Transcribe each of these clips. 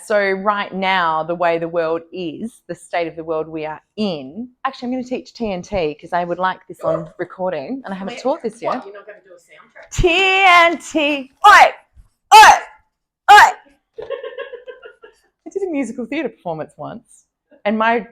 So right now, the way the world is, the state of the world we are in. Actually, I'm going to teach TNT because I would like this on recording, and I haven't taught this yet. What, you're not going to do a soundtrack? TNT. Oi! Oi! Oi! I did a musical theatre performance once, and my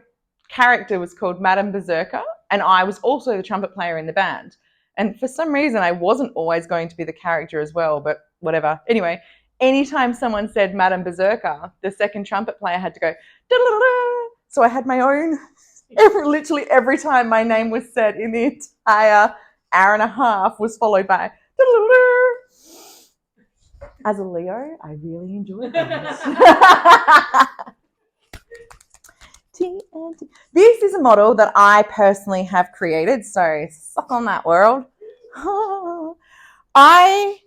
character was called Madame Berserker, and I was also the trumpet player in the band. And for some reason, I wasn't always going to be the character as well, but whatever. Anyway, anytime someone said Madame Berserker, the second trumpet player had to go, da-da-da-da. So I had my own, literally every time my name was said in the entire hour and a half was followed by, da-da-da-da. As a Leo, I really enjoy that. TNT. This is a model that I personally have created, so suck on that, world. I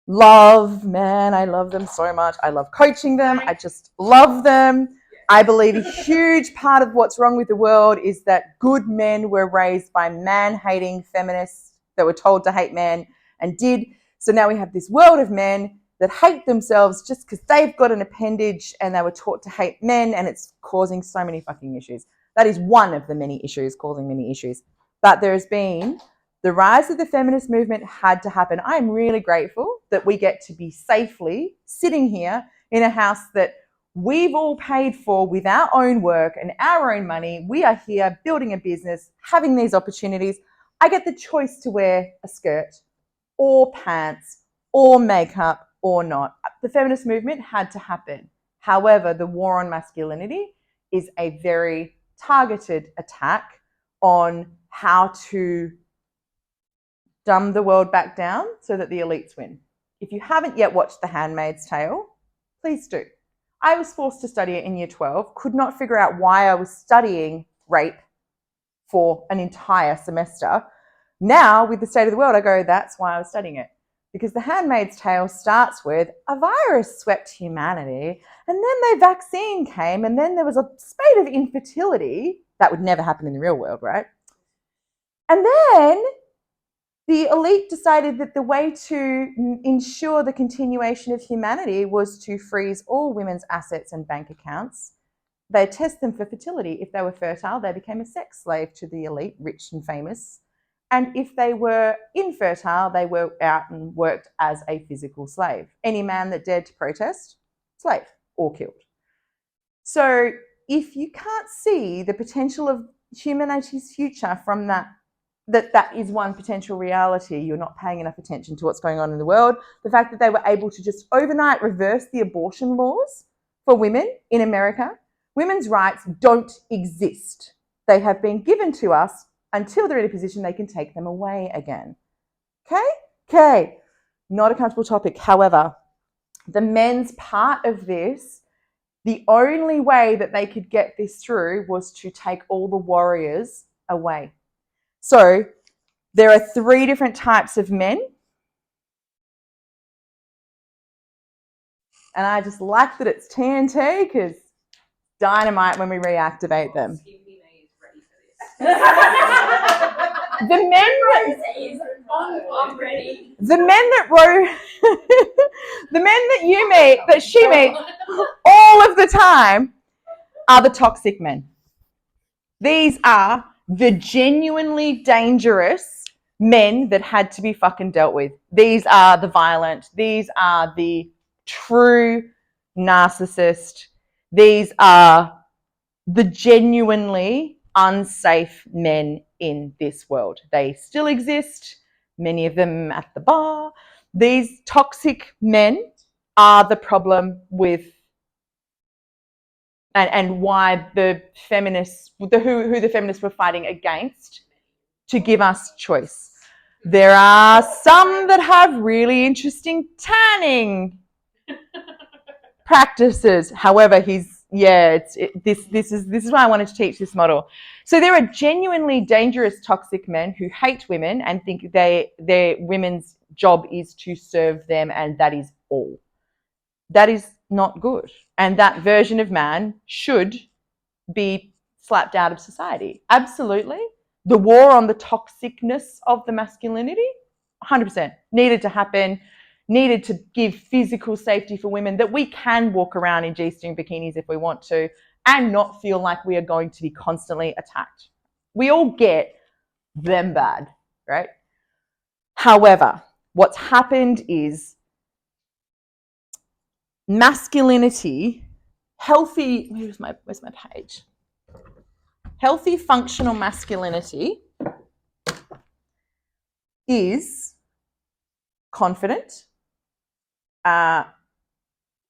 love men. I love them so much. I love coaching them. I just love them. I believe a huge part of what's wrong with the world is that good men were raised by man-hating feminists that were told to hate men and did. So now we have this world of men that hate themselves just because they've got an appendage and they were taught to hate men, and it's causing so many fucking issues. That is one of the many issues causing many issues. But there's been the rise of the feminist movement had to happen. I'm really grateful that we get to be safely sitting here in a house that we've all paid for with our own work and our own money. We are here building a business, having these opportunities. I get the choice to wear a skirt or pants or makeup or not. The feminist movement had to happen. However, the war on masculinity is a very targeted attack on how to dumb the world back down so that the elites win. If you haven't yet watched The Handmaid's Tale, please do. I was forced to study it in year 12, could not figure out why I was studying rape for an entire semester. Now, with the state of the world, I go, that's why I was studying it. Because The Handmaid's Tale starts with a virus swept humanity, and then the vaccine came, and then there was a spate of infertility. That would never happen in the real world, right? And then the elite decided that the way to ensure the continuation of humanity was to freeze all women's assets and bank accounts. They'd test them for fertility. If they were fertile, they became a sex slave to the elite, rich and famous. And if they were infertile, they were out and worked as a physical slave. Any man that dared to protest, slave or killed. So if you can't see the potential of humanity's future from that is one potential reality, you're not paying enough attention to what's going on in the world. The fact that they were able to just overnight reverse the abortion laws for women in America, women's rights don't exist. They have been given to us until they're in a position they can take them away again. Okay, not a comfortable topic. However, the men's part of this, the only way that they could get this through was to take all the warriors away. So there are 3 different types of men. And I just like that it's TNT because dynamite when we reactivate them. The men that you meet, that she meets all of the time are the toxic men. These are the genuinely dangerous men that had to be fucking dealt with. These are the violent. These are the true narcissist. These are the genuinely unsafe men in this world. They still exist, many of them at the bar. These toxic men are the problem with and why the feminists, who the feminists were fighting against to give us choice. There are some that have really interesting tanning practices. However, this is why I wanted to teach this model. So there are genuinely dangerous toxic men who hate women and think their women's job is to serve them, and that is all. That is not good. And that version of man should be slapped out of society. Absolutely. The war on the toxicness of the masculinity, 100%, needed to happen. needed to give physical safety for women, that we can walk around in G-string bikinis if we want to and not feel like we are going to be constantly attacked. We all get them bad, right? However, what's happened is masculinity, healthy, where's my page? Healthy functional masculinity is confident, what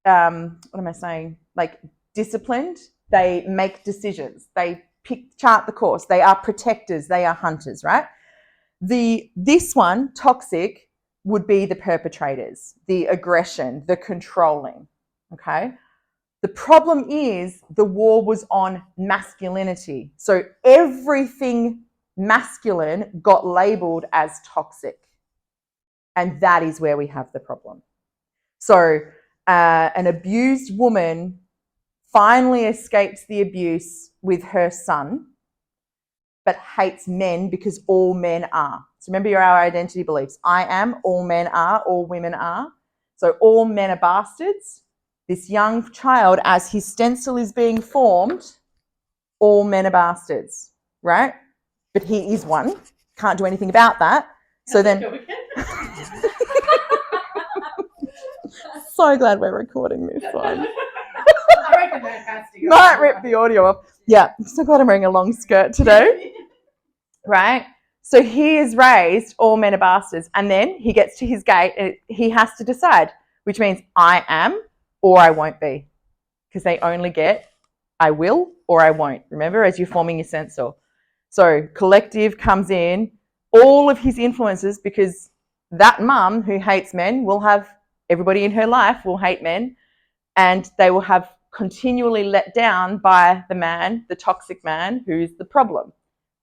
am I saying? Like disciplined. They make decisions. They chart the course. They are protectors. They are hunters, right? This one, toxic, would be the perpetrators, the aggression, the controlling, okay? The problem is the war was on masculinity. So everything masculine got labelled as toxic. And that is where we have the problem. So an abused woman finally escapes the abuse with her son, but hates men because all men are. So remember our identity beliefs. I am, all men are, all women are. So all men are bastards. This young child, as his stencil is being formed, all men are bastards, right? But he is one. Can't do anything about that. So then... So glad we're recording this one. I reckon that has to go. Might rip the audio off. Yeah, I'm so glad I'm wearing a long skirt today. Right? So he is raised, all men are bastards. And then he gets to his gate and he has to decide, which means I am or I won't be. Because they only get I will or I won't. Remember, as you're forming your sensor. So collective comes in, all of his influences, because that mum who hates men will have, everybody in her life will hate men, and they will have continually let down by the man, the toxic man, who's the problem.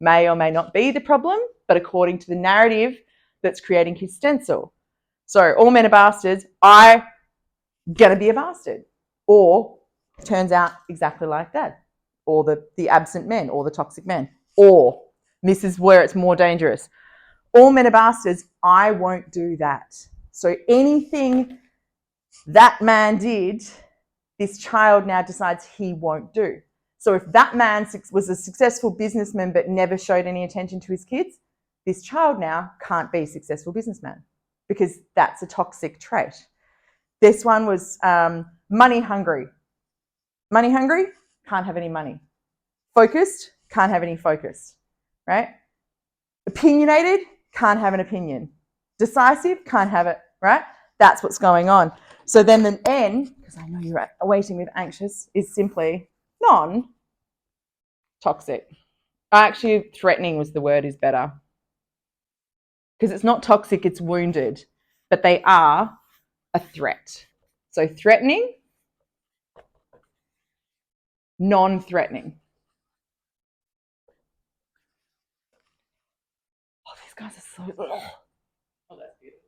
May or may not be the problem, but according to the narrative that's creating his stencil. So all men are bastards, I'm gonna be a bastard. Or turns out exactly like that. Or the absent men, or the toxic men. Or, this is where it's more dangerous. All men are bastards, I won't do that. So anything that man did, this child now decides he won't do. So if that man was a successful businessman but never showed any attention to his kids, this child now can't be a successful businessman because that's a toxic trait. This one was money hungry. Money hungry, can't have any money. Focused, can't have any focus, right? Opinionated, can't have an opinion. Decisive, can't have it, right? That's what's going on. So then the N, because I know you're waiting with anxious, is simply non-toxic. Actually, threatening was the word, is better. Because it's not toxic, it's wounded. But they are a threat. So threatening, non-threatening. Oh, these guys are so... Oh, that's beautiful.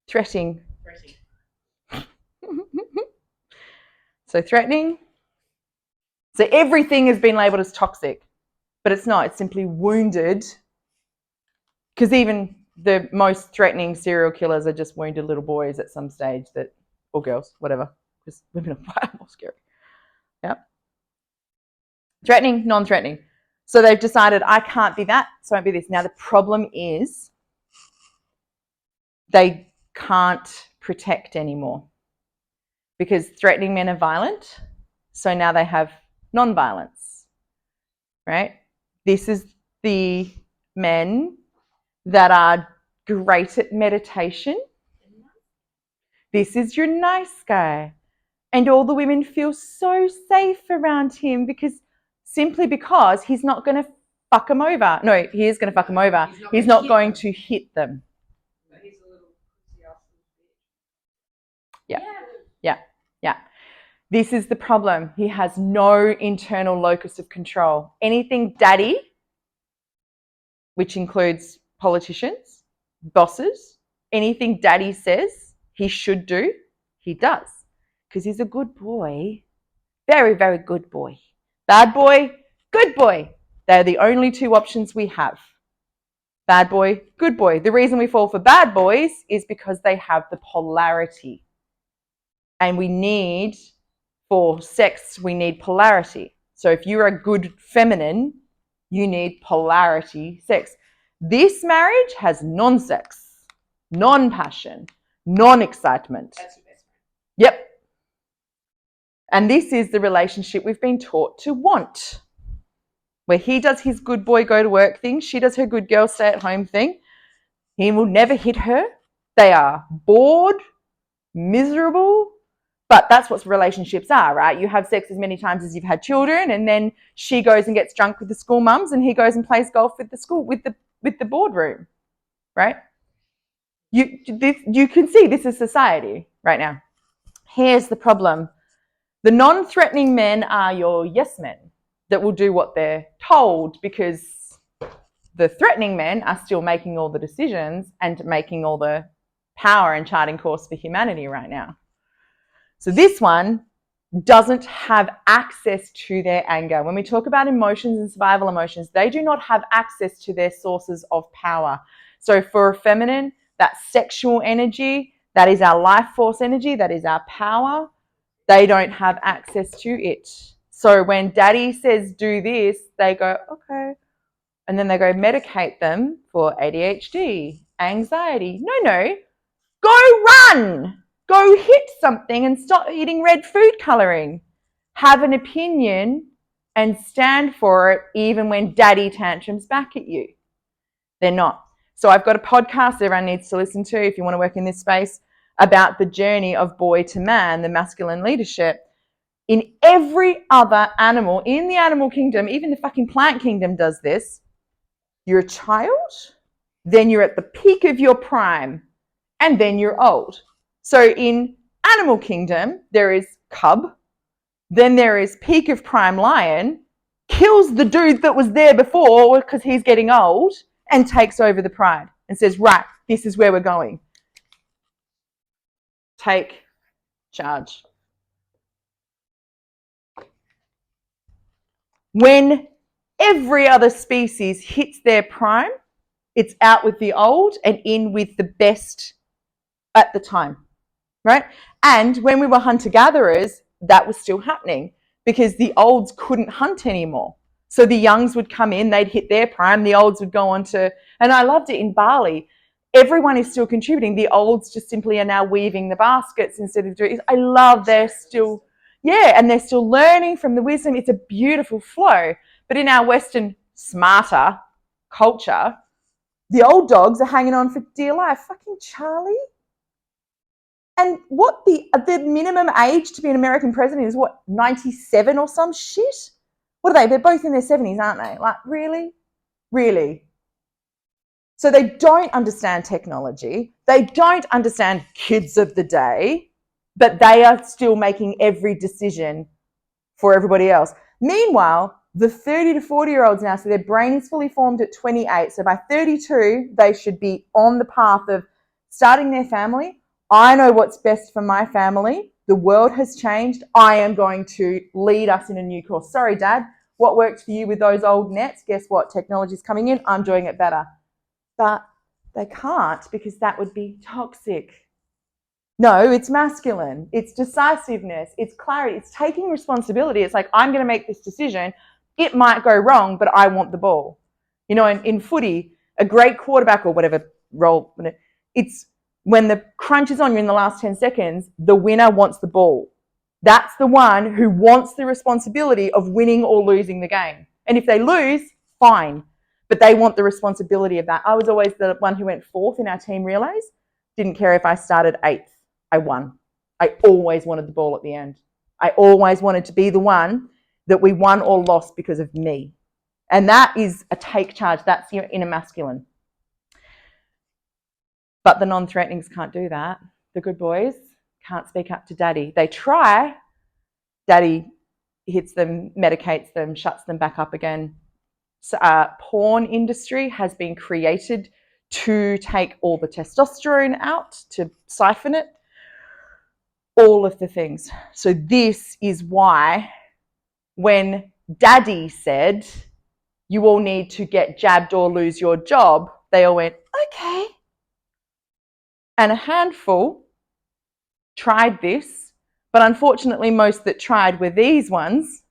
Threatening. So threatening. So everything has been labelled as toxic, but it's not. It's simply wounded, because even the most threatening serial killers are just wounded little boys at some stage, that, or girls, whatever, because women are far more scary. Yeah. Threatening, non-threatening. So they've decided, I can't be that, so I won't be this. Now the problem is they can't protect anymore, because threatening men are violent, so now they have non-violence, right? This is the men that are great at meditation. This is your nice guy. And all the women feel so safe around him simply because he's not going to fuck them over. No, he is going to fuck them over. He's not going to hit them. But he's a little pussy ass bitch. Yeah. This is the problem. He has no internal locus of control. Anything daddy, which includes politicians, bosses, anything daddy says he should do, he does. Because he's a good boy. Very, very good boy. Bad boy, good boy. They're the only two options we have. Bad boy, good boy. The reason we fall for bad boys is because they have the polarity. And we need, for sex, we need polarity. So if you're a good feminine, you need polarity sex. This marriage has non-sex, non-passion, non-excitement. That's your best friend. Yep. And this is the relationship we've been taught to want, where he does his good boy go to work thing, she does her good girl stay at home thing. He will never hit her. They are bored, miserable, but that's what relationships are, right? You have sex as many times as you've had children, and then she goes and gets drunk with the school mums, and he goes and plays golf with the school with the boardroom, right? You can see this is society right now. Here's the problem. The non-threatening men are your yes men that will do what they're told, because the threatening men are still making all the decisions and making all the power and charting course for humanity right now. So this one doesn't have access to their anger. When we talk about emotions and survival emotions, they do not have access to their sources of power. So for a feminine, that sexual energy, that is our life force energy, that is our power, they don't have access to it. So when daddy says do this, they go, okay. And then they go medicate them for ADHD, anxiety. No, go run. Go hit something and stop eating red food colouring. Have an opinion and stand for it even when daddy tantrums back at you. They're not. So I've got a podcast everyone needs to listen to if you want to work in this space about the journey of boy to man, the masculine leadership. In every other animal, in the animal kingdom, even the fucking plant kingdom does this. You're a child, then you're at the peak of your prime, and then you're old. So in animal kingdom, there is cub, then there is peak of prime lion, kills the dude that was there before because he's getting old, and takes over the pride and says, right, this is where we're going. Take charge. When every other species hits their prime, it's out with the old and in with the best at the time, right? And when we were hunter-gatherers, that was still happening because the olds couldn't hunt anymore. So the youngs would come in, they'd hit their prime, the olds would go on to, and I loved it in Bali. Everyone is still contributing. The olds just simply are now weaving the baskets instead of doing it. I love they're still, and they're still learning from the wisdom. It's a beautiful flow. But in our Western smarter culture, the old dogs are hanging on for dear life. Fucking Charlie. And what the minimum age to be an American president is, what, 97 or some shit? What are they? They're both in their 70s, aren't they? Like, really? Really? So they don't understand technology. They don't understand kids of the day, but they are still making every decision for everybody else. Meanwhile, the 30 to 40-year-olds now, so their brain is fully formed at 28. So by 32, they should be on the path of starting their family. I know what's best for my family. The world has changed. I am going to lead us in a new course. Sorry, Dad, what worked for you with those old nets? Guess what? Technology's coming in. I'm doing it better. But they can't, because that would be toxic. No, it's masculine. It's decisiveness. It's clarity. It's taking responsibility. It's like, I'm going to make this decision. It might go wrong, but I want the ball. You know, in footy, a great quarterback or whatever role, it's when the crunch is on you in the last 10 seconds, the winner wants the ball. That's the one who wants the responsibility of winning or losing the game. And if they lose, fine. But they want the responsibility of that. I was always the one who went fourth in our team relays. Didn't care if I started eighth. I won. I always wanted the ball at the end. I always wanted to be the one that we won or lost because of me. And that is a take charge. That's your inner masculine. But the non-threatenings can't do that. The good boys can't speak up to daddy. They try. Daddy hits them, medicates them, shuts them back up again. So, porn industry has been created to take all the testosterone out, to siphon it, all of the things. So this is why when daddy said you all need to get jabbed or lose your job, they all went, okay. And a handful tried this, but unfortunately most that tried were these ones,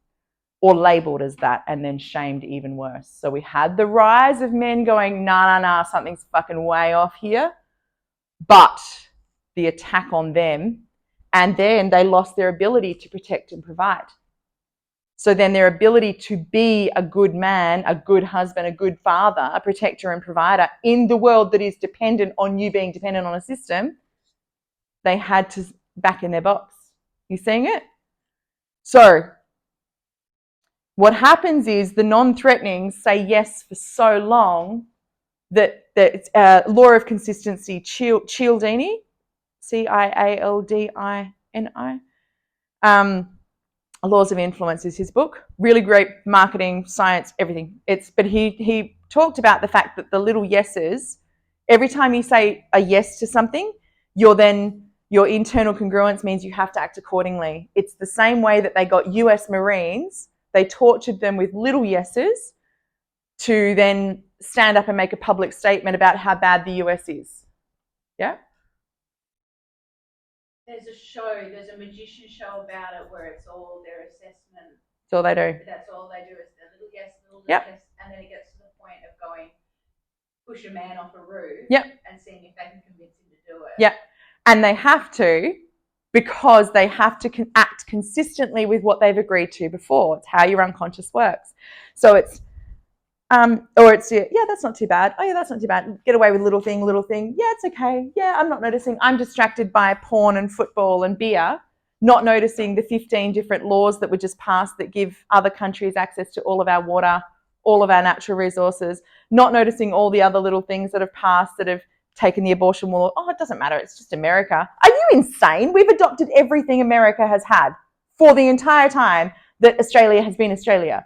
or labelled as that, and then shamed even worse. So we had the rise of men going, nah, something's fucking way off here. But the attack on them, and then they lost their ability to protect and provide. So then their ability to be a good man, a good husband, a good father, a protector and provider in the world that is dependent on you being dependent on a system, they had to back in their box. You seeing it? So what happens is the non-threatening say yes for so long that it's law of consistency, Cialdini, Cialdini, Laws of Influence is his book. Really great marketing, science, everything. But he talked about the fact that the little yeses, every time you say a yes to something, your internal congruence means you have to act accordingly. It's the same way that they got US Marines. They tortured them with little yeses to then stand up and make a public statement about how bad the US is. Yeah? There's a magician show about it where it's all their assessment. That's all they do. That's all they do is the little yes, Yep. yes, and then it gets to the point of going, push a man off a roof, yep, and seeing if they can convince him to do it. Yep. And they have to, because they have to act consistently with what they've agreed to before. It's how your unconscious works. So it's, yeah, that's not too bad. Oh yeah, that's not too bad. Get away with little thing. Yeah, it's okay. Yeah, I'm not noticing. I'm distracted by porn and football and beer, not noticing the 15 different laws that were just passed that give other countries access to all of our water, all of our natural resources, not noticing all the other little things that have passed that have taken the abortion law. Oh, it doesn't matter. It's just America. Are you insane? We've adopted everything America has had for the entire time that Australia has been Australia.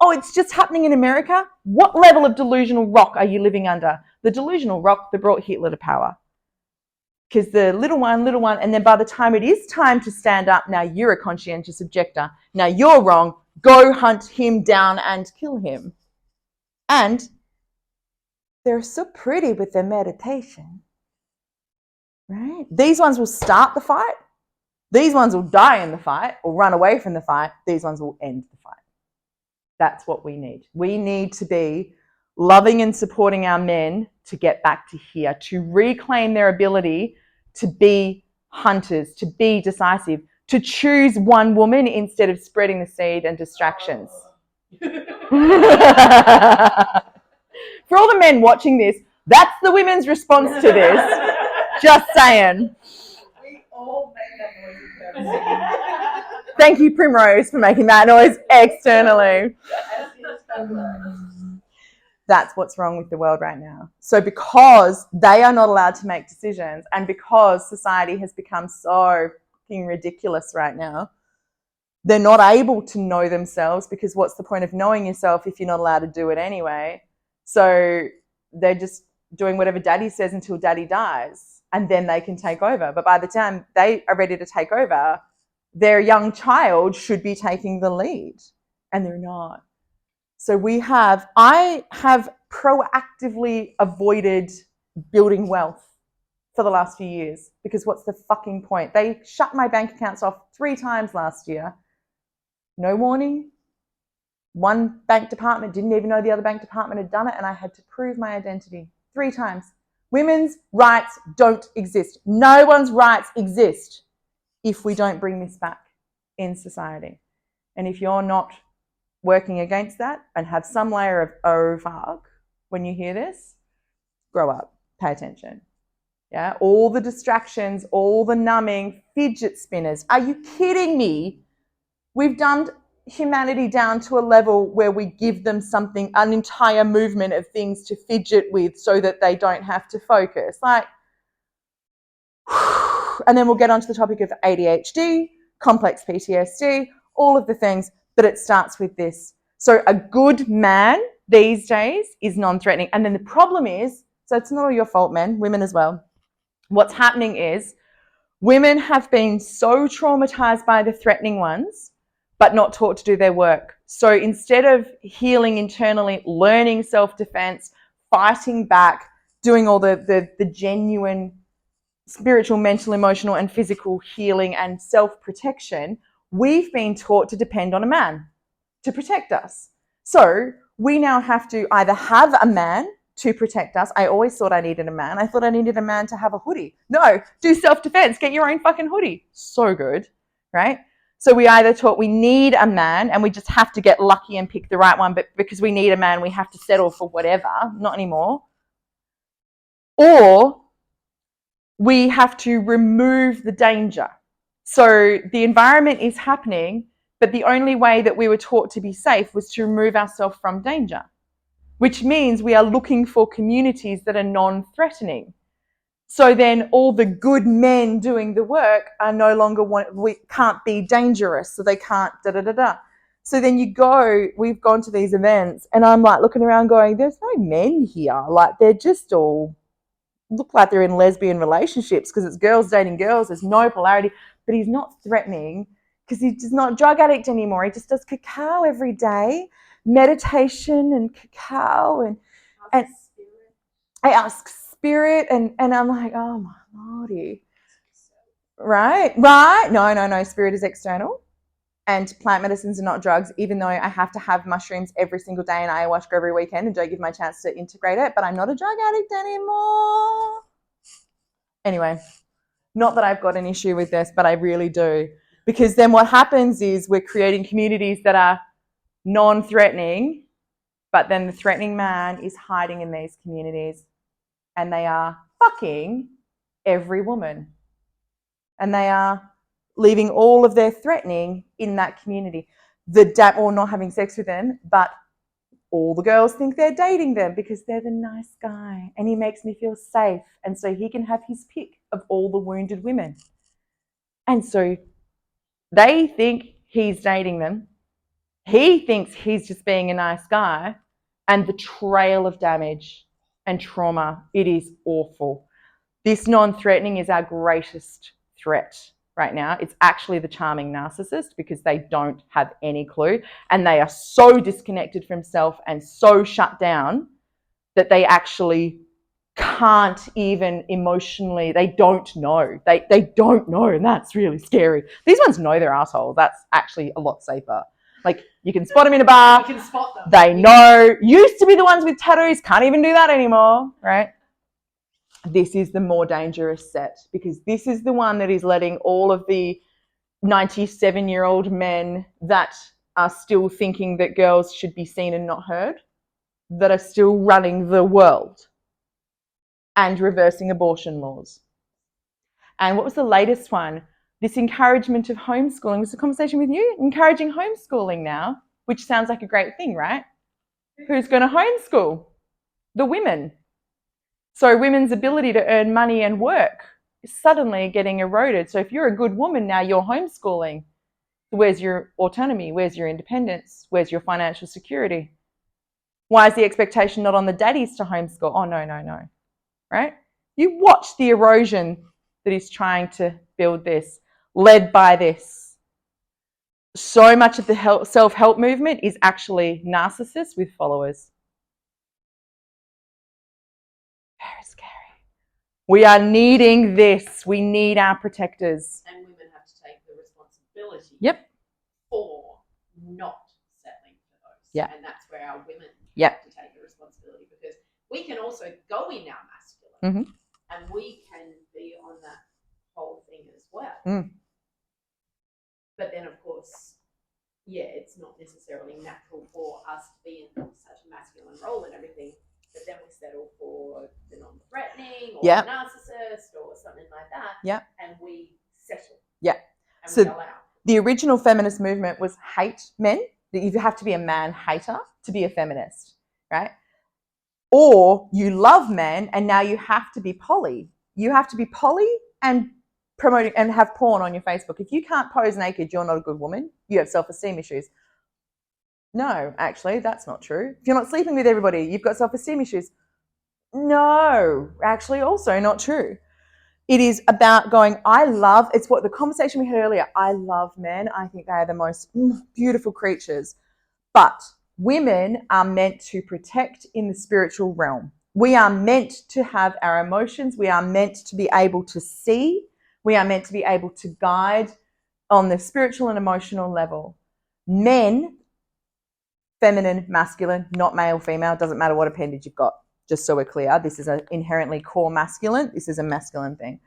Oh, it's just happening in America? What level of delusional rock are you living under? The delusional rock that brought Hitler to power. Because the little one, and then by the time it is time to stand up, now you're a conscientious objector. Now you're wrong. Go hunt him down and kill him. And they're so pretty with their meditation, right? These ones will start the fight. These ones will die in the fight or run away from the fight. These ones will end the fight. That's what we need. We need to be loving and supporting our men to get back to here, to reclaim their ability to be hunters, to be decisive, to choose one woman instead of spreading the seed and distractions. For all the men watching this, that's the women's response to this. Just saying. We all make that noise. Thank you, Primrose, for making that noise externally. That's what's wrong with the world right now. So because they are not allowed to make decisions, and because society has become so fucking ridiculous right now, they're not able to know themselves, because what's the point of knowing yourself if you're not allowed to do it anyway? So they're just doing whatever daddy says until daddy dies, and then they can take over. But by the time they are ready to take over, their young child should be taking the lead, and they're not. So I have proactively avoided building wealth for the last few years, because what's the fucking point? They shut my bank accounts off 3 times last year. No warning. One bank department didn't even know the other bank department had done it, and I had to prove my identity 3 times. Women's rights don't exist. No one's rights exist if we don't bring this back in society. And if you're not working against that and have some layer of, oh fuck, when you hear this, grow up, pay attention. Yeah, all the distractions, all the numbing, fidget spinners. Are you kidding me? We've dumbed humanity down to a level where we give them something, an entire movement of things to fidget with so that they don't have to focus. Like, and then we'll get onto the topic of ADHD, complex PTSD, all of the things. But it starts with this. So a good man these days is non-threatening. And then the problem is, so it's not all your fault, men, women as well. What's happening is women have been so traumatized by the threatening ones, but not taught to do their work. So instead of healing internally, learning self-defense, fighting back, doing all the genuine spiritual, mental, emotional, and physical healing and self-protection, we've been taught to depend on a man to protect us. So we now have to either have a man to protect us. I always thought I needed a man. I thought I needed a man to have a hoodie. No, do self-defense. Get your own fucking hoodie. So good, right? So we either taught we need a man and we just have to get lucky and pick the right one, but because we need a man, we have to settle for whatever. Not anymore. Or we have to remove the danger. So the environment is happening, but the only way that we were taught to be safe was to remove ourselves from danger, which means we are looking for communities that are non-threatening. So then all the good men doing the work are no longer we can't be dangerous, so they can't da-da-da-da. So then we've gone to these events and I'm like looking around going, there's no men here. Like they're just all look like they're in lesbian relationships because it's girls dating girls. There's no polarity, but he's not threatening because he's just not a drug addict anymore. He just does cacao every day, meditation and cacao and I ask spirit and I'm like, oh my lordy. Right? No. Spirit is external. And plant medicines are not drugs, even though I have to have mushrooms every single day and ayahuasca every weekend and don't give my chance to integrate it. But I'm not a drug addict anymore. Anyway, not that I've got an issue with this, but I really do. Because then what happens is we're creating communities that are non-threatening, but then the threatening man is hiding in these communities and they are fucking every woman. And they are leaving all of their threatening in that community. Or not having sex with them, but all the girls think they're dating them because they're the nice guy and he makes me feel safe. And so he can have his pick of all the wounded women. And so they think he's dating them. He thinks he's just being a nice guy. And the trail of damage and trauma, it is awful. This non-threatening is our greatest threat right now. It's actually the charming narcissist because they don't have any clue and they are so disconnected from self and so shut down that they actually can't even emotionally, they don't know. They don't know, and that's really scary. These ones know they're assholes. That's actually a lot safer. Like, you can spot them in a bar. You can spot them. They know. Used to be the ones with tattoos. Can't even do that anymore, right? This is the more dangerous set because this is the one that is letting all of the 97-year-old men that are still thinking that girls should be seen and not heard, that are still running the world and reversing abortion laws. And what was the latest one? This encouragement of homeschooling. Was the conversation with you? Encouraging homeschooling now, which sounds like a great thing, right? Who's going to homeschool? The women. So women's ability to earn money and work is suddenly getting eroded. So if you're a good woman now, you're homeschooling. Where's your autonomy? Where's your independence? Where's your financial security? Why is the expectation not on the daddies to homeschool? Oh, no. Right? You watch the erosion that is trying to build this, led by this. So much of the self-help movement is actually narcissists with followers. Very scary. We are needing this. We need our protectors. And women have to take the responsibility Yep. for not settling for those. Yeah. And that's where our women Yep. have to take the responsibility because we can also go in our masculine and we can be on that whole thing as well. But then, of course, it's not necessarily natural for us to be in such a masculine role and everything. But then we settle for the non-threatening or the narcissist or something like that. Yeah. And we settle. Yeah. And So we allow. The original feminist movement was hate men. That you have to be a man hater to be a feminist, right? Or you love men and now you have to be poly. You have to be poly and promoting and have porn on your Facebook. If you can't pose naked, you're not a good woman. You have self-esteem issues. No, actually, that's not true. If you're not sleeping with everybody, you've got self-esteem issues. No, actually, also not true. It is about going, it's what the conversation we had earlier. I love men. I think they are the most beautiful creatures. But women are meant to protect in the spiritual realm. We are meant to have our emotions. We are meant to be able to see. We are meant to be able to guide on the spiritual and emotional level. Men, feminine, masculine, not male, female, doesn't matter what appendage you've got, just so we're clear. This is an inherently core masculine. This is a masculine thing.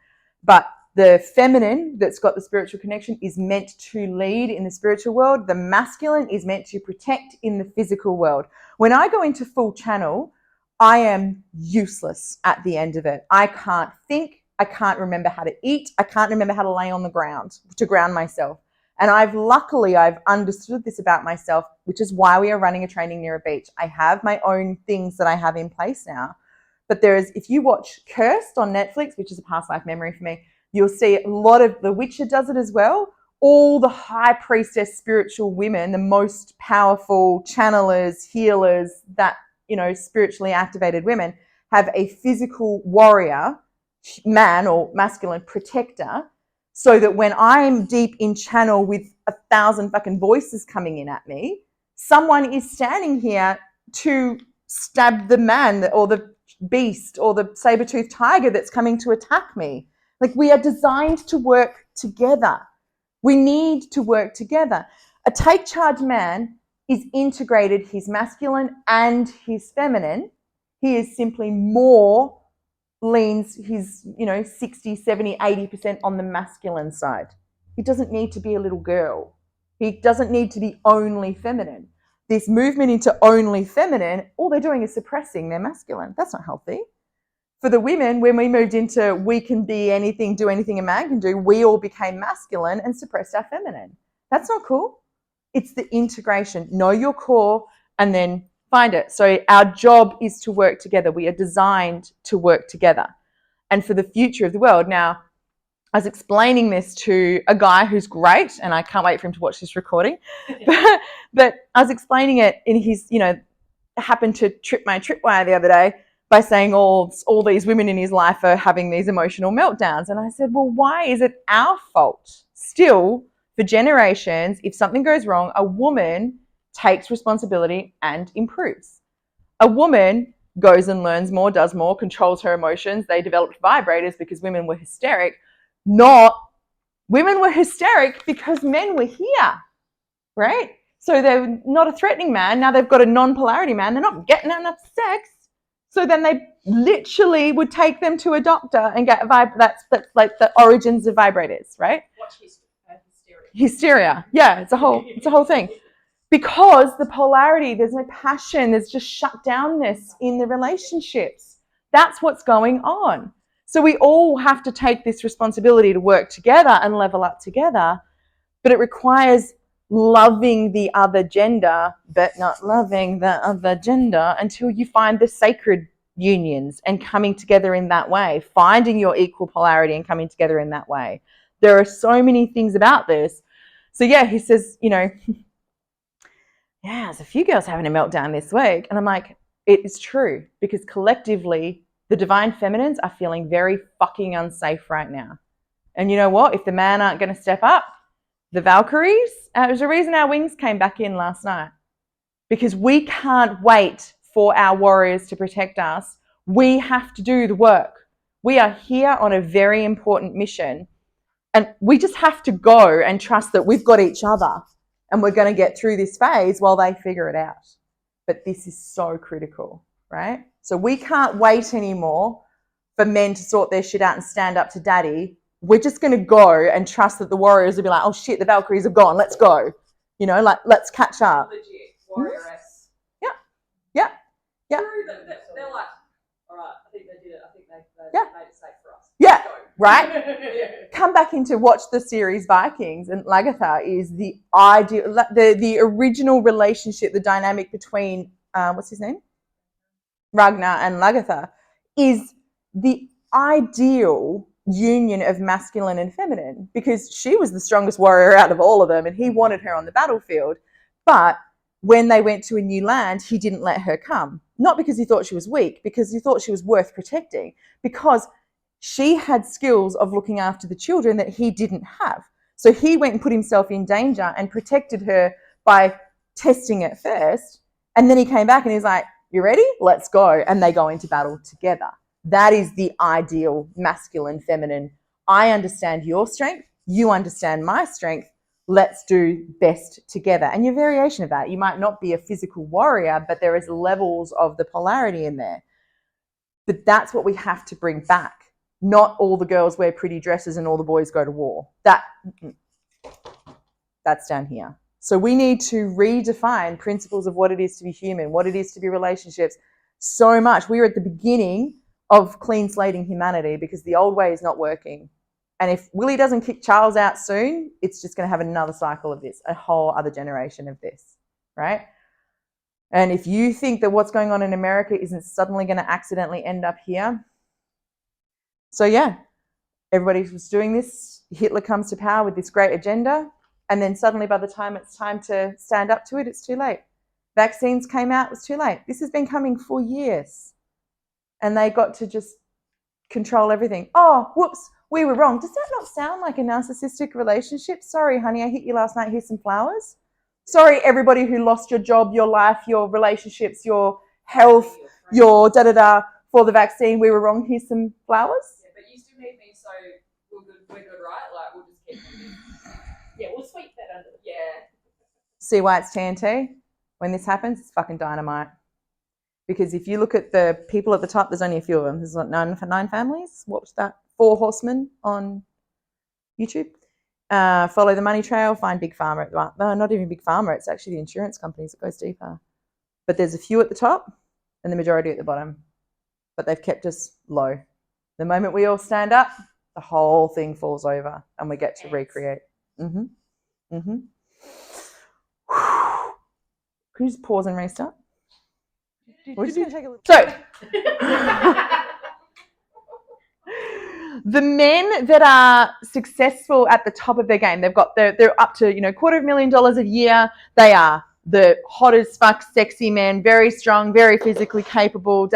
But the feminine that's got the spiritual connection is meant to lead in the spiritual world. The masculine is meant to protect in the physical world. When I go into full channel, I am useless at the end of it. I can't think. I can't remember how to eat. I can't remember how to lay on the ground to ground myself. And I've understood this about myself, which is why we are running a training near a beach. I have my own things that I have in place now. But if you watch Cursed on Netflix, which is a past life memory for me, you'll see a lot of The Witcher does it as well. All the high priestess spiritual women, the most powerful channelers, healers, that, spiritually activated women have a physical warrior, man or masculine protector, so that when I'm deep in channel with 1,000 fucking voices coming in at me, someone is standing here to stab the man or the beast or the saber-toothed tiger that's coming to attack me. Like, we are designed to work together. We need to work together. A take charge man is integrated, his masculine and his feminine. He is simply more leans his 60, 70, 80% on the masculine side. He doesn't need to be a little girl. He doesn't need to be only feminine. This movement into only feminine, all they're doing is suppressing their masculine. That's not healthy. For the women, when we moved into we can be anything, do anything a man can do, we all became masculine and suppressed our feminine. That's not cool. It's the integration. Know your core and then find it. So our job is to work together. We are designed to work together. And for the future of the world. Now, I was explaining this to a guy who's great, and I can't wait for him to watch this recording. But I was explaining it in his, happened to trip my tripwire the other day by saying all these women in his life are having these emotional meltdowns. And I said, well, why is it our fault still for generations, if something goes wrong, a woman takes responsibility and improves? A woman goes and learns more, does more, controls her emotions. They developed vibrators because women were hysteric. Women were hysteric because men were here, right? So they're not a threatening man. Now they've got a non-polarity man. They're not getting enough sex. So then they literally would take them to a doctor and get that's like the origins of vibrators, right? Watch hysteria. Hysteria. Yeah, it's a whole thing. Because the polarity, there's no passion, there's just shut downness in the relationships. That's what's going on. So we all have to take this responsibility to work together and level up together, but it requires loving the other gender, but not loving the other gender until you find the sacred unions and coming together in that way, finding your equal polarity and coming together in that way. There are so many things about this. So yeah, he says, yeah, there's a few girls having a meltdown this week. And I'm like, it is true, because collectively, the divine feminines are feeling very fucking unsafe right now. And you know what? If the men aren't going to step up, the Valkyries, there's a reason our wings came back in last night, because we can't wait for our warriors to protect us. We have to do the work. We are here on a very important mission, and we just have to go and trust that we've got each other and we're going to get through this phase while they figure it out. But this is so critical, right? So we can't wait anymore for men to sort their shit out and stand up to daddy. We're just going to go and trust that the warriors will be like, oh shit, the Valkyries have gone, let's go. Let's catch up. Legit, warrioress. Yeah. They're like, all right, I think they did it. I think they made it safe for us. Yeah, right? Come back into watch the series Vikings, and Lagertha is the ideal, the original relationship, the dynamic between, what's his name? Ragnar and Lagertha is the ideal union of masculine and feminine, because she was the strongest warrior out of all of them and he wanted her on the battlefield. But when they went to a new land, he didn't let her come. Not because he thought she was weak, because he thought she was worth protecting, because she had skills of looking after the children that he didn't have. So he went and put himself in danger and protected her by testing it first. And then he came back and he's like, You ready? Let's go. And they go into battle together. That is the ideal masculine, feminine. I understand your strength. You understand my strength. Let's do best together. And your variation of that. You might not be a physical warrior, but there is levels of the polarity in there. But that's what we have to bring back. Not all the girls wear pretty dresses and all the boys go to war. That's down here. So we need to redefine principles of what it is to be human, what it is to be relationships. So much. We are at the beginning of clean slating humanity because the old way is not working. And if Willie doesn't kick Charles out soon, it's just going to have another cycle of this, a whole other generation of this, right? And if you think that what's going on in America isn't suddenly going to accidentally end up here. So yeah, everybody was doing this. Hitler comes to power with this great agenda. And then suddenly by the time it's time to stand up to it, it's too late. Vaccines came out, it was too late. This has been coming for years. And they got to just control everything. Oh, whoops, we were wrong. Does that not sound like a narcissistic relationship? Sorry, honey, I hit you last night. Here's some flowers. Sorry, everybody who lost your job, your life, your relationships, your health, your da-da-da for the vaccine. We were wrong. Here's some flowers. Yeah, but you still need me, so we're good, right? Like, we'll just keep moving. Yeah, we'll sweep that under. Yeah. See why it's TNT? When this happens, it's fucking dynamite. Because if you look at the people at the top, there's only a few of them. There's like nine families. Watch that. 4 horsemen on YouTube. Follow the money trail. Find Big Pharma. No, not even Big Pharma. It's actually the insurance companies. It goes deeper. But there's a few at the top and the majority at the bottom. But they've kept us low. The moment we all stand up, the whole thing falls over and we get to recreate. Can you just pause and restart? We're just going to take a little. So, the men that are successful at the top of their game, they're up to $250,000 a year. They are the hot as fuck, sexy men, very strong, very physically capable.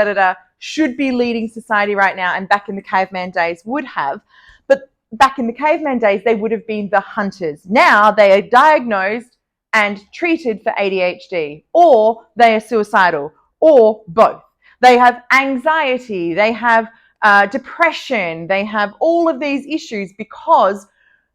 Should be leading society right now, and back in the caveman days would have. But back in the caveman days, they would have been the hunters. Now they are diagnosed and treated for ADHD, or they are suicidal, or both. They have anxiety, they have depression, they have all of these issues because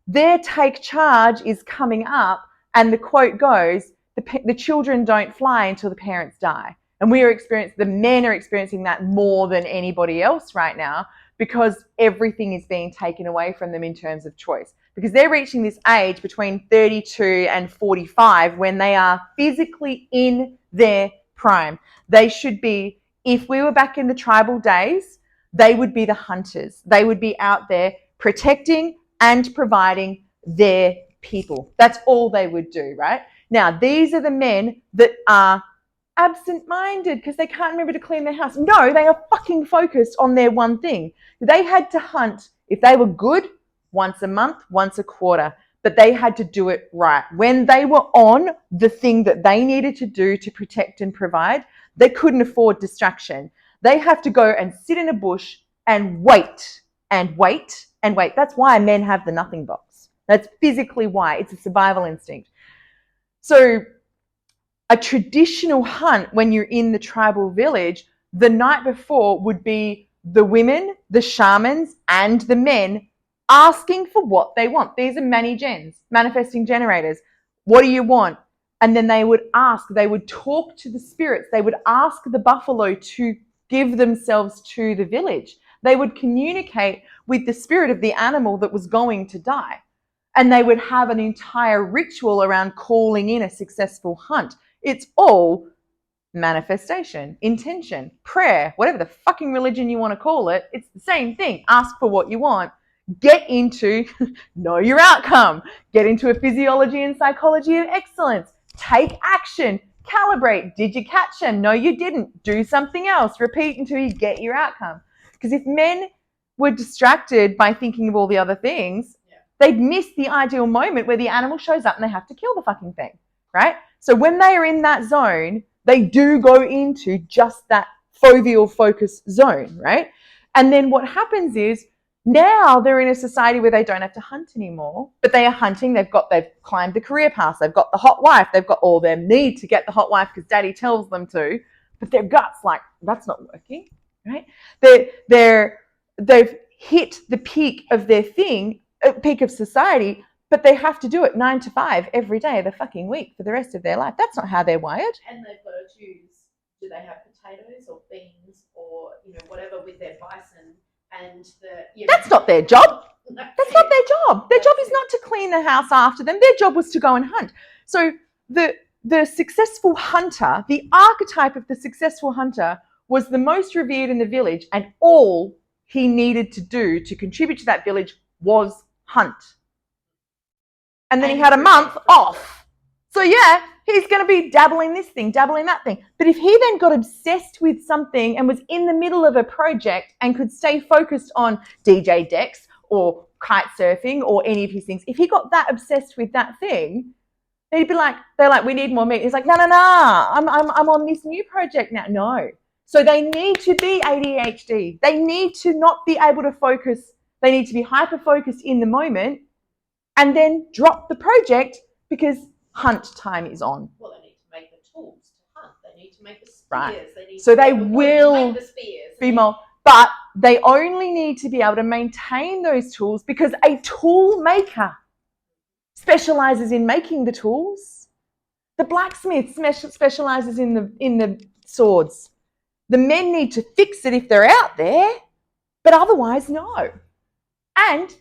their take charge is coming up, and the quote goes, the children don't fly until the parents die. And the men are experiencing that more than anybody else right now because everything is being taken away from them in terms of choice. Because they're reaching this age between 32 and 45 when they are physically in their prime. They should be, if we were back in the tribal days, they would be the hunters. They would be out there protecting and providing their people. That's all they would do, right? Now, these are the men that are absent-minded because they can't remember to clean their house. No, they are fucking focused on their one thing. They had to hunt, if they were good, once a month, once a quarter, but they had to do it right. When they were on the thing that they needed to do to protect and provide, they couldn't afford distraction. They have to go and sit in a bush and wait and wait and wait. That's why men have the nothing box. That's physically why. It's a survival instinct. So a traditional hunt when you're in the tribal village, the night before would be the women, the shamans, and the men asking for what they want. These are mani-gens, manifesting generators. What do you want? And then they would talk to the spirits. They would ask the buffalo to give themselves to the village. They would communicate with the spirit of the animal that was going to die. And they would have an entire ritual around calling in a successful hunt. It's all manifestation, intention, prayer, whatever the fucking religion you want to call it. It's the same thing. Ask for what you want. Get into, know your outcome. Get into a physiology and psychology of excellence. Take action. Calibrate. Did you catch him? No, you didn't. Do something else. Repeat until you get your outcome. Because if men were distracted by thinking of all the other things, they'd miss the ideal moment where the animal shows up and they have to kill the fucking thing, right? So when they are in that zone, they do go into just that foveal focus zone, right? And then what happens is now they're in a society where they don't have to hunt anymore, but they are hunting. They've climbed the career path. They've got the hot wife. They've got all their need to get the hot wife because daddy tells them to, but their guts, like, that's not working, right? They've hit the peak of their thing, peak of society, but they have to do it 9 to 5 every day of the fucking week for the rest of their life. That's not how they're wired. And they've got to choose, do they have potatoes or beans or, whatever with their bison and That's not their job. That's not their job. Their job is not to clean the house after them. Their job was to go and hunt. So the successful hunter, the archetype of the successful hunter was the most revered in the village, and all he needed to do to contribute to that village was hunt. And then he had a month off. So yeah, he's going to be dabbling this thing, dabbling that thing. But if he then got obsessed with something and was in the middle of a project and could stay focused on DJ decks or kite surfing or any of his things, if he got that obsessed with that thing, they'd be like, they're like, we need more meat. He's like, no, I'm on this new project now. No. So they need to be ADHD. They need to not be able to focus. They need to be hyper-focused in the moment and then drop the project because hunt time is on. Well, they need to make the tools to hunt. They need to make the spears. Right. They will make the spears. Be more, but they only need to be able to maintain those tools because a tool maker specializes in making the tools. The blacksmith specializes in the swords. The men need to fix it if they're out there, but otherwise, no. And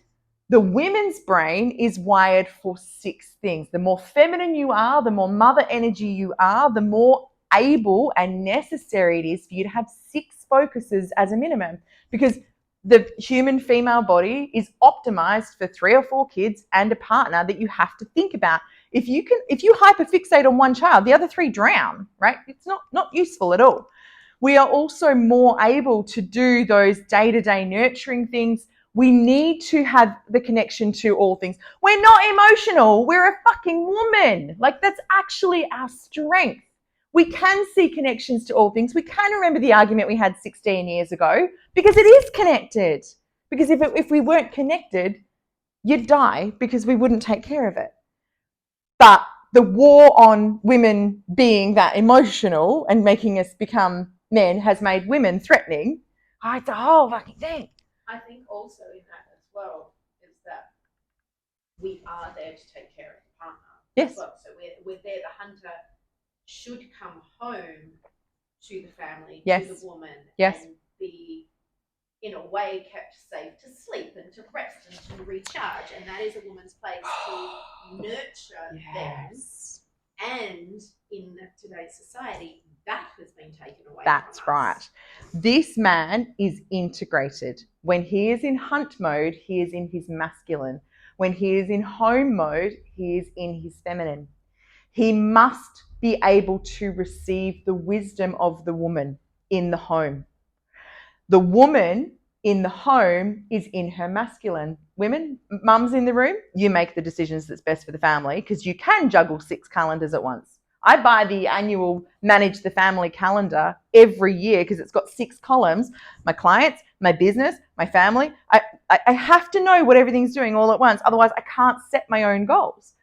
the women's brain is wired for 6 things. The more feminine you are, the more mother energy you are, the more able and necessary it is for you to have 6 focuses as a minimum, because the human female body is optimized for 3 or 4 kids and a partner that you have to think about. If you hyperfixate on one child, the other 3 drown, right? It's not useful at all. We are also more able to do those day-to-day nurturing things. We need to have the connection to all things. We're not emotional. We're a fucking woman. Like, that's actually our strength. We can see connections to all things. We can remember the argument we had 16 years ago because it is connected. Because if we weren't connected, you'd die because we wouldn't take care of it. But the war on women being that emotional and making us become men has made women threatening. Oh, it's a whole fucking thing. I think also in that as well is that we are there to take care of the partner. Yes. As well. So we're there. The hunter should come home to the family, yes. to the woman, yes. and be in a way kept safe to sleep and to rest and to recharge. And that is a woman's place to nurture yes. them. And in today's society, that has been taken away. That's from us. right. This man is integrated. When he is in hunt mode, he is in his masculine. When he is in home mode, he is in his feminine. He must be able to receive the wisdom of the woman in the home. The woman in the home is in her masculine. Women, mums in the room, you make the decisions that's best for the family because you can juggle 6 calendars at once. I buy the annual Manage the Family calendar every year because it's got 6 columns. My clients, my business, my family. I have to know what everything's doing all at once. Otherwise, I can't set my own goals.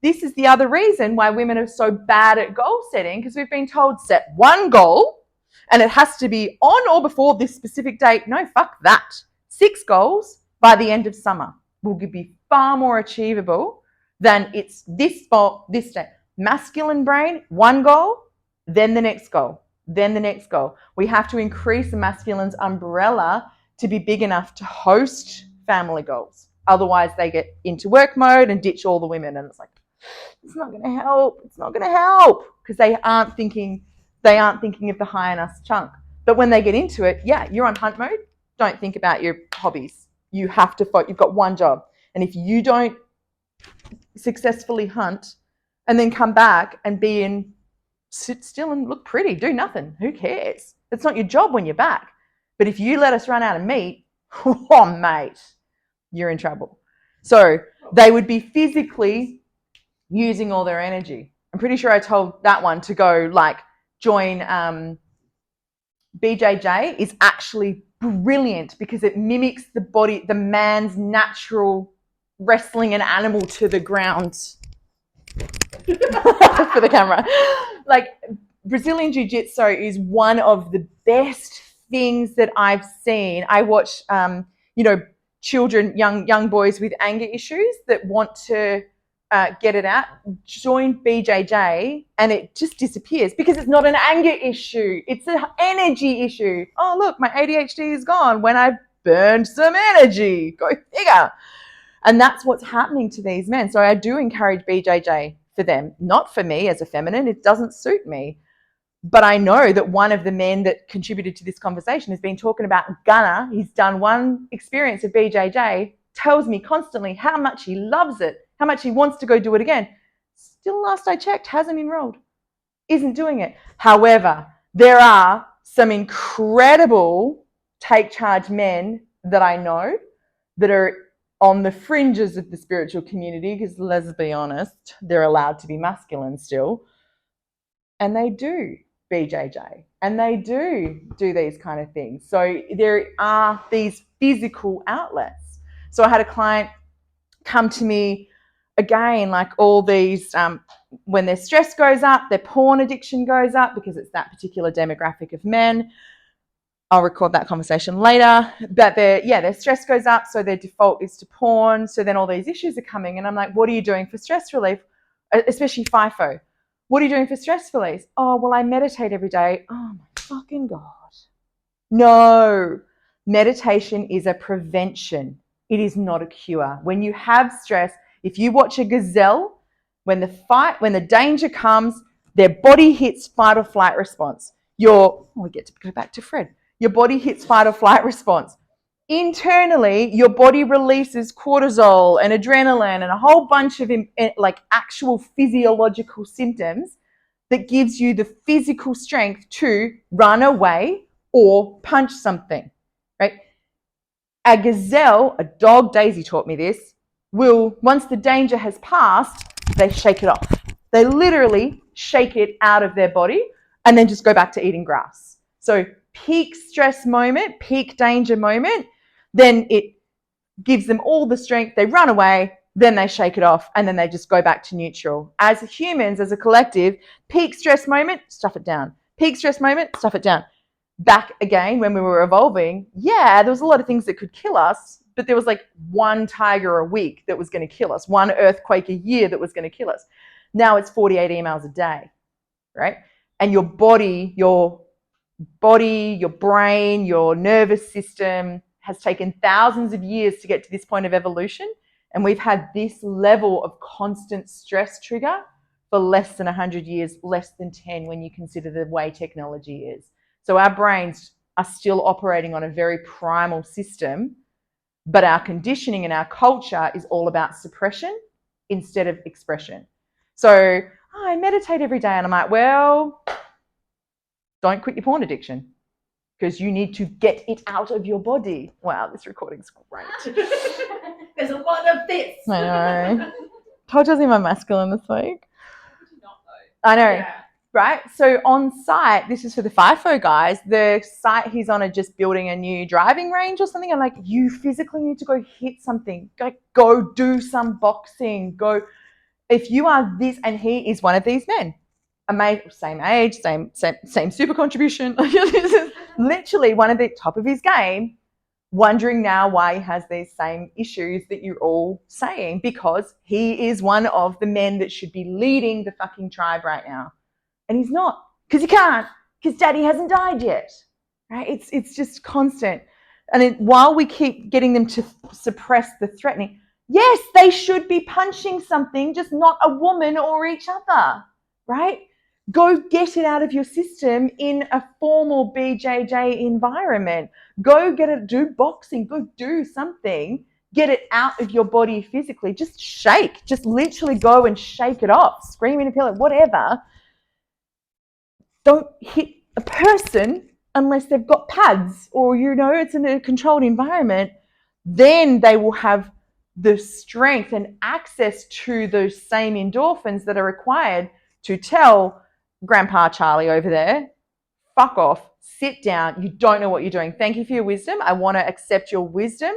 This is the other reason why women are so bad at goal setting, because we've been told set one goal and it has to be on or before this specific date. No, fuck that. 6 goals by the end of summer will be far more achievable than it's this goal, this day. Masculine brain, one goal, then the next goal, then the next goal. We have to increase the masculine's umbrella to be big enough to host family goals. Otherwise, they get into work mode and ditch all the women. And it's like, it's not going to help. It's not going to help because they aren't thinking of the high in us chunk. But when they get into it, yeah, you're on hunt mode. Don't think about your hobbies. You have to you've got one job. And if you don't successfully hunt and then come back and sit still and look pretty, do nothing, who cares? It's not your job when you're back. But if you let us run out of meat, oh, mate, you're in trouble. So they would be physically using all their energy. I'm pretty sure I told that one to go join BJJ is actually brilliant because it mimics the body, the man's natural wrestling an animal to the ground for the camera. Brazilian Jiu-Jitsu is one of the best things that I've seen. I watch, children, young boys with anger issues that want to get it out, join BJJ, and it just disappears because it's not an anger issue. It's an energy issue. Oh, look, my ADHD is gone when I burned some energy. Go figure. And that's what's happening to these men. So I do encourage BJJ for them, not for me as a feminine. It doesn't suit me. But I know that one of the men that contributed to this conversation has been talking about Gunner. He's done one experience of BJJ, tells me constantly how much he loves it, how much he wants to go do it again. Still, last I checked, hasn't enrolled, isn't doing it. However, there are some incredible take charge men that I know that are on the fringes of the spiritual community, because let's be honest, they're allowed to be masculine still. And they do BJJ and they do these kind of things. So there are these physical outlets. So I had a client come to me again, like all these, when their stress goes up, their porn addiction goes up because it's that particular demographic of men. I'll record that conversation later. But their stress goes up, so their default is to porn. So then all these issues are coming, and I'm like, what are you doing for stress relief? Especially FIFO. What are you doing for stress relief? Oh, well, I meditate every day. Oh my fucking God. No. Meditation is a prevention. It is not a cure. When you have stress, if you watch a gazelle, when the danger comes, their body hits fight or flight response. We get to go back to Fred. Your body hits fight or flight response. Internally, your body releases cortisol and adrenaline and a whole bunch of like actual physiological symptoms that gives you the physical strength to run away or punch something, right? A gazelle, a dog, Daisy taught me this, will, once the danger has passed, they shake it off. They literally shake it out of their body and then just go back to eating grass. So peak stress moment, peak danger moment, then it gives them all the strength. They run away, then they shake it off, and then they just go back to neutral. As humans, as a collective, peak stress moment, stuff it down. Peak stress moment, stuff it down. Back again, when we were evolving, there was a lot of things that could kill us, but there was like one tiger a week that was going to kill us, one earthquake a year that was going to kill us. Now it's 48 emails a day, right? And your body, your brain, your nervous system has taken thousands of years to get to this point of evolution. And we've had this level of constant stress trigger for less than 100 years, less than 10 when you consider the way technology is. So our brains are still operating on a very primal system, but our conditioning and our culture is all about suppression instead of expression. So I meditate every day, and I'm like, well, don't quit your porn addiction because you need to get it out of your body. Wow, this recording's great. There's a lot of this. I know. Told you I was in my masculine this week. I know, Yeah. right? So on site, this is for the FIFO guys, the site he's on are just building a new driving range or something. I'm like, you physically need to go hit something. Go do some boxing. Go. If you are this, and he is one of these men. Same age, same super contribution. This is literally one of the top of his game, wondering now why he has these same issues that you're all saying, because he is one of the men that should be leading the fucking tribe right now. And he's not, because he can't, because daddy hasn't died yet, right? It's just constant. And while we keep getting them to suppress the threatening, yes, they should be punching something, just not a woman or each other, right? Go get it out of your system in a formal BJJ environment. Go do boxing, go do something, get it out of your body physically. Just shake, just literally go and shake it off, scream in a pillow, whatever. Don't hit a person unless they've got pads or, it's in a controlled environment. Then they will have the strength and access to those same endorphins that are required to tell Grandpa Charlie over there, fuck off, sit down, you don't know what you're doing. Thank you for your wisdom. I want to accept your wisdom,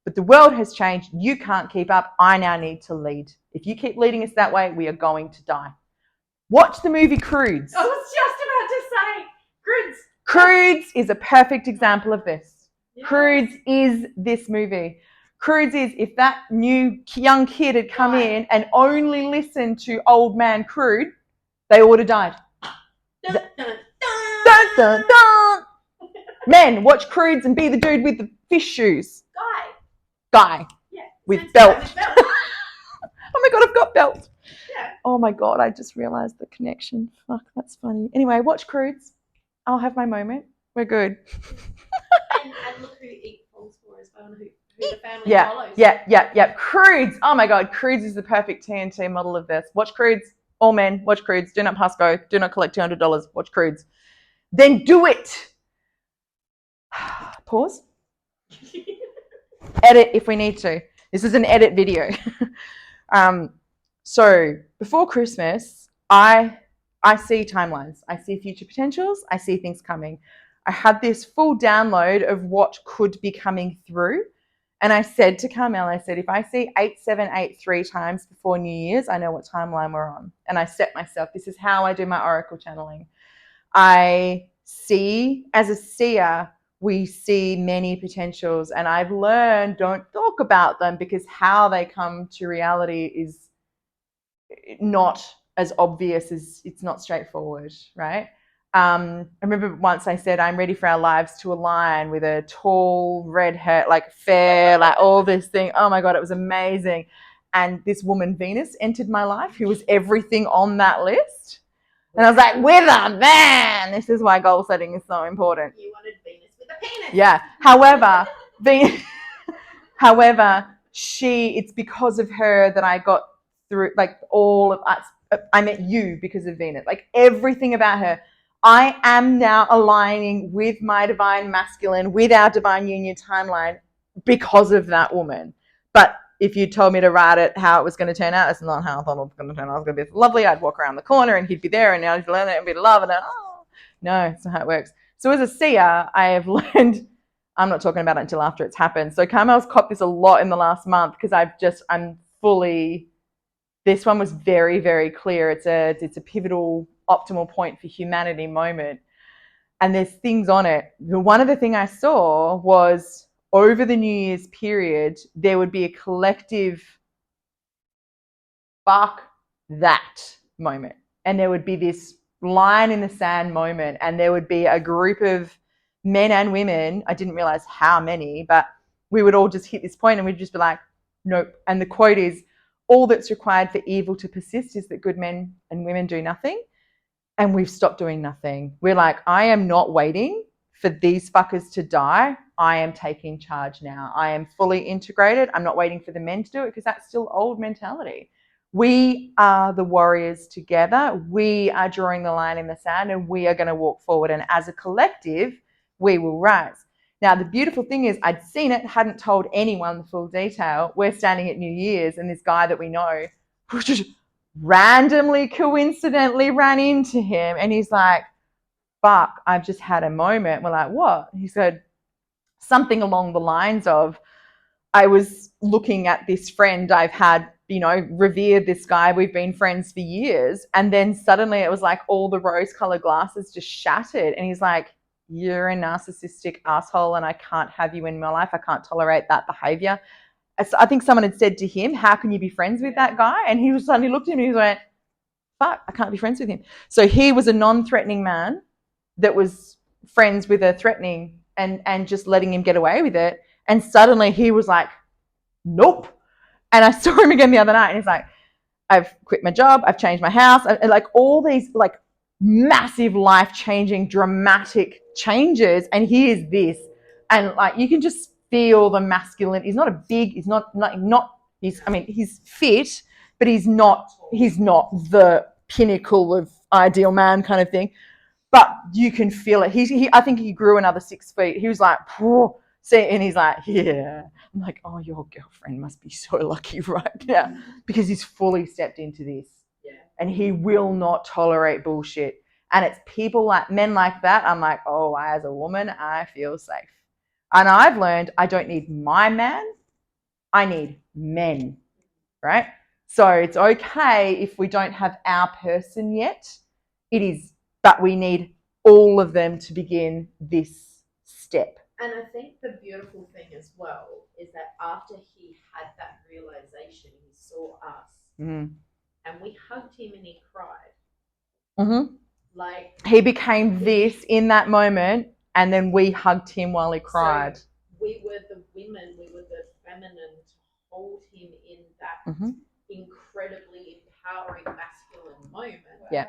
but the world has changed. You can't keep up. I now need to lead. If you keep leading us that way, we are going to die. Watch the movie Croods. I was just about Croods is a perfect example of this. Yeah. Croods is this movie. Croods is if that new young kid had come in and only listened to old man Crude, they would have died. Dun, dun, Dun, dun, dun. Men, watch Croods and be the dude with the fish shoes. Guy. Yeah. With belt. Oh my God, I've got belt. Yeah. Oh my God, I just realised the connection. Fuck, that's funny. Anyway, watch Croods. I'll have my moment. We're good. and look who Eat falls for as well, and who the family follows. Yeah. Croods. Oh my God, Croods is the perfect TNT model of this. Watch Croods. All men, watch Croods. Do not pass go. Do not collect $200. Watch Croods. Then do it. Pause. Edit if we need to. This is an edit video. So before Christmas, I see timelines. I see future potentials. I see things coming. I had this full download of what could be coming through. And I said to Carmel, I said, if I see 8783 times before New Year's, I know what timeline we're on. And I set myself, this is how I do my oracle channeling. I see, as a seer, we see many potentials. And I've learned, don't talk about them because how they come to reality is not as obvious as it's not straightforward, right? I remember once I said, I'm ready for our lives to align with a tall, red hair, like fair, like all this thing. Oh my God, it was amazing. And this woman, Venus, entered my life who was everything on that list. And I was like, with a man. This is why goal setting is so important. You wanted Venus with a penis. Yeah. However, it's because of her that I got through, like all of us. I met you because of Venus, like everything about her. I am now aligning with my divine masculine, with our divine union timeline because of that woman. But if you told me to write it how it was going to turn out, that's not how I thought it was going to turn out. I was going to be lovely. I'd walk around the corner and he'd be there and I'd learn it and be love. And no, it's not how it works. So as a seer, I have learned, I'm not talking about it until after it's happened. So Carmel's copped this a lot in the last month because I'm fully, this one was very, very clear. It's a pivotal, optimal point for humanity moment. And there's things on it. One of the things I saw was over the New Year's period, there would be a collective fuck that moment. And there would be this line in the sand moment. And there would be a group of men and women. I didn't realize how many, but we would all just hit this point and we'd just be like, nope. And the quote is, all that's required for evil to persist is that good men and women do nothing. And we've stopped doing nothing. We're like, I am not waiting for these fuckers to die. I am taking charge now. I am fully integrated. I'm not waiting for the men to do it because that's still old mentality. We are the warriors together. We are drawing the line in the sand and we are going to walk forward. And as a collective, we will rise. Now, the beautiful thing is I'd seen it, hadn't told anyone the full detail. We're standing at New Year's and this guy that we know just randomly, coincidentally ran into him and he's like, fuck, I've just had a moment. We're like, what? He said something along the lines of, I was looking at this friend I've had, revered this guy. We've been friends for years. And then suddenly it was like all the rose-colored glasses just shattered. And he's like, you're a narcissistic asshole and I can't have you in my life. I can't tolerate that behavior. I think someone had said to him, how can you be friends with that guy? And he suddenly looked at him and he went, fuck, I can't be friends with him. So he was a non-threatening man that was friends with a threatening and just letting him get away with it. And suddenly he was like, nope. And I saw him again the other night and he's like, I've quit my job. I've changed my house. And like all these like massive life-changing dramatic changes. And he is this. And like, you can just feel the masculine. He's not he's fit, but he's not the pinnacle of ideal man kind of thing. But you can feel it. I think he grew another 6 feet. He was like, and he's like, yeah. I'm like, oh, your girlfriend must be so lucky right now because he's fully stepped into this. Yeah. And he will not tolerate bullshit. And it's people like men like that. I'm like, oh, as a woman, I feel safe. And I've learned I don't need my man. I need men, right? So it's okay if we don't have our person yet. It is, but we need all of them to begin this step. And I think the beautiful thing as well is that after he had that realization, he saw us, Mm-hmm. and we hugged him and he cried. Mm-hmm. Like, he became this in that moment, and then we hugged him while he cried. So we were the women, we were the feminine to hold him in that incredibly empowering masculine moment. Yeah.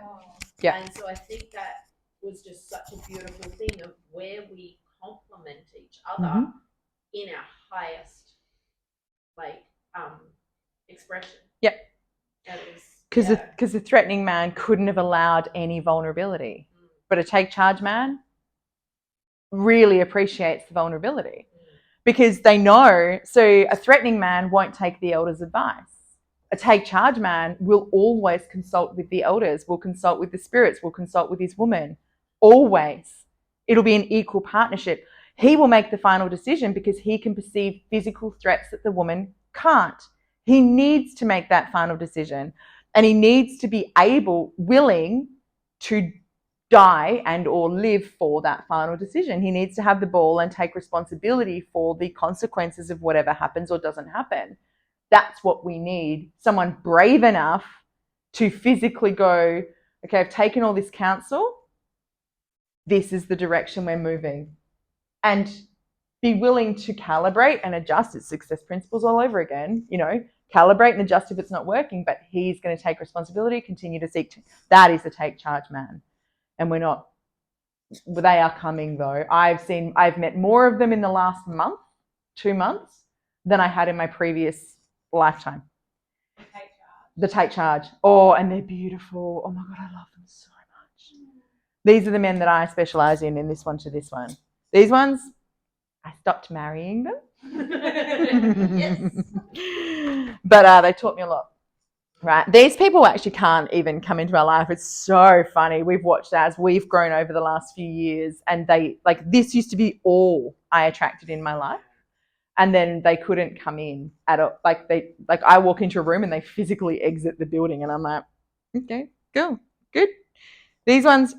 Yeah. And so I think that was just such a beautiful thing of where we complement each other in our highest expression. Yep. Because the threatening man couldn't have allowed any vulnerability, but a take charge man really appreciates the vulnerability because they know. So a threatening man won't take the elders' advice. A take charge man will always consult with the elders, will consult with the spirits, will consult with his woman. Always. It'll be an equal partnership. He will make the final decision because he can perceive physical threats that the woman can't. He needs to make that final decision, and he needs to be willing to die and or live for that final decision. He needs to have the ball and take responsibility for the consequences of whatever happens or doesn't happen. That's what we need. Someone brave enough to physically go, okay, I've taken all this counsel. This is the direction we're moving. And be willing to calibrate and adjust. It's success principles all over again. Calibrate and adjust if it's not working, but he's going to take responsibility, continue to seek. That is the take charge man. And we're not, they are coming though. I've met more of them in the last 2 months, than I had in my previous lifetime. The take charge. Oh, and they're beautiful. Oh my God, I love them so much. These are the men that I specialize in this one to this one. These ones, I stopped marrying them. Yes. But they taught me a lot. Right. These people actually can't even come into our life. It's so funny. We've watched as we've grown over the last few years, and this used to be all I attracted in my life. And then they couldn't come in at all. I walk into a room and they physically exit the building, and I'm like, okay, good. These ones,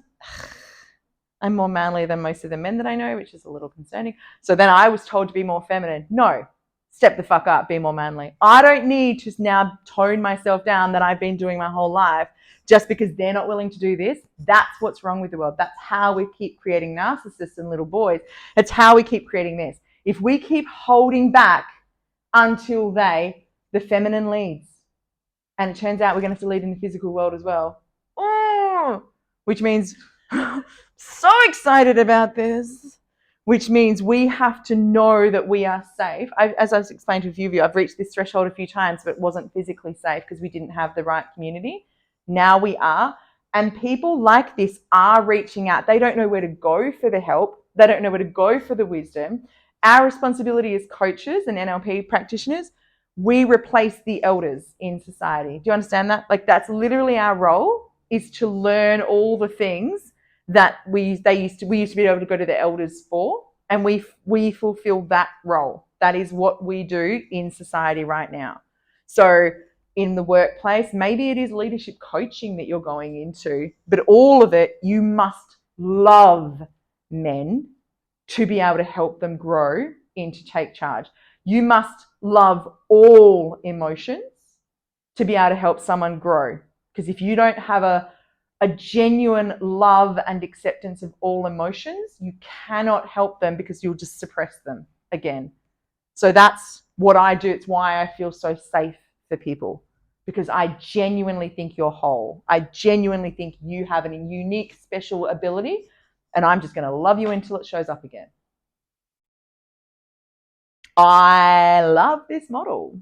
I'm more manly than most of the men that I know, which is a little concerning. So then I was told to be more feminine. No, step the fuck up, be more manly. I don't need to now tone myself down that I've been doing my whole life just because they're not willing to do this. That's what's wrong with the world. That's how we keep creating narcissists and little boys. It's how we keep creating this. If we keep holding back until the feminine leads, and it turns out we're going to have to lead in the physical world as well. Oh, which means so excited about this, which means we have to know that we are safe. As I've explained to a few of you, I've reached this threshold a few times, but it wasn't physically safe because we didn't have the right community. Now we are. And people like this are reaching out. They don't know where to go for the help. They don't know where to go for the wisdom. Our responsibility as coaches and NLP practitioners, we replace the elders in society. Do you understand that? That's literally our role, is to learn all the things that we used to be able to go to the elders for, and we fulfill that role. That is what we do in society right now. So in the workplace, maybe it is leadership coaching that you're going into, but all of it, you must love men to be able to help them grow into take charge. You must love all emotions to be able to help someone grow. Because if you don't have a genuine love and acceptance of all emotions, you cannot help them because you'll just suppress them again. So that's what I do. It's why I feel so safe for people, because I genuinely think you're whole. I genuinely think you have a unique, special ability, and I'm just going to love you until it shows up again. I love this model.